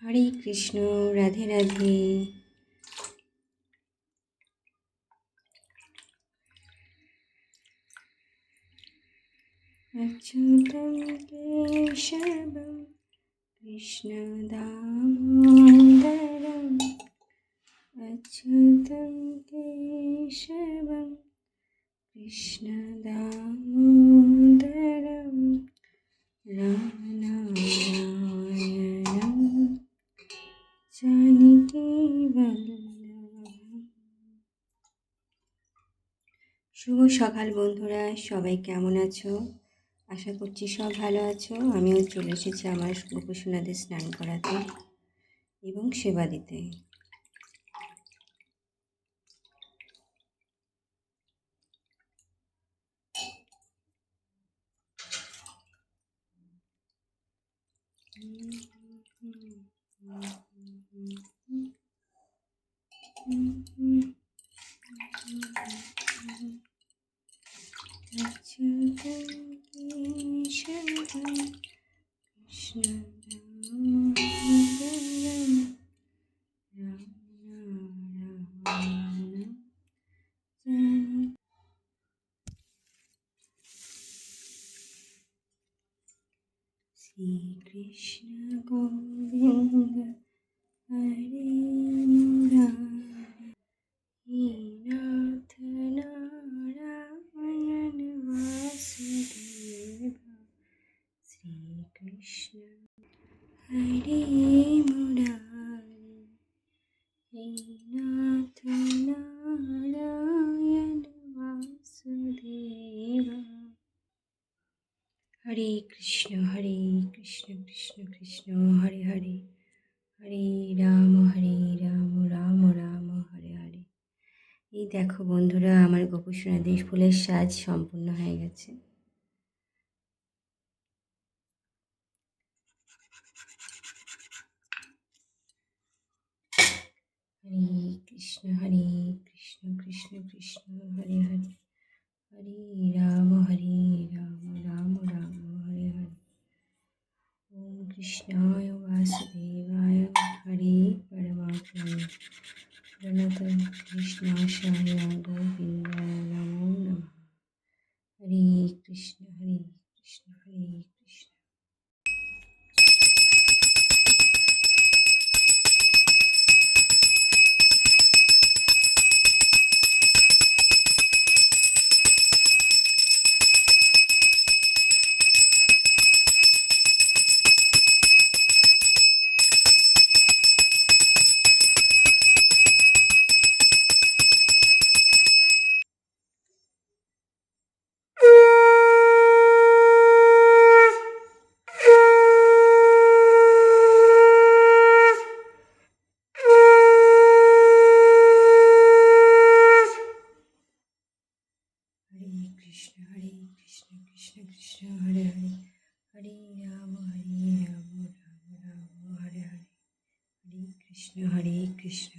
হরে কৃষ্ণ, রাধে রাধে। অচ্যুতং কেশবং কৃষ্ণ দামোদরং, অচ্যুতং কেশবং কৃষ্ণ দামোদরং, রাম নারায়ণং জানকী বল্লভম। শুভ সকাল বন্ধুরা, সবাই কেমন আছো? আশা করছি সব ভালো আছো। আমিও চলে এসেছি আমার গোপসোনাদের স্নান করাতে এবং সেবা দিতে। অচ্যুতং কেশবং কৃষ্ণ দামোদরং, রাম নারায়ণং জানকী। শ্রীকৃষ্ণ গোবিন্দ হরে মুরারি, নাথ নারায়ণ বাসুদেব। শ্রীকৃষ্ণ হরে মুরারি, নাথ নারায়ণ বাসুদেব। হরে কৃষ্ণ কৃষ্ণ কৃষ্ণ হরে হরে, হরে রাম রাম রাম হরে হরে। এই দেখো বন্ধুরা, আমার গোপসোনাদের ফুলের সাজ সম্পূর্ণ হয়ে গেছে। হরে কৃষ্ণ কৃষ্ণ কৃষ্ণ হরে হরে, হরে রাম রাম রাম হরে হরে। ওম কৃষ্ণায় বাসুদেবায় হরে পরমাত্মনে প্রণত কৃষ্ণাশায় গোবিন্দায় নমো নমঃ। হরে কৃষ্ণ কৃষ্ণ কৃষ্ণ। কৃষ্ণ কৃষ্ণ কৃষ্ণ হরে হরে, হরে রাম রাম রাম হরে হরে। হরে কৃষ্ণ কৃষ্ণ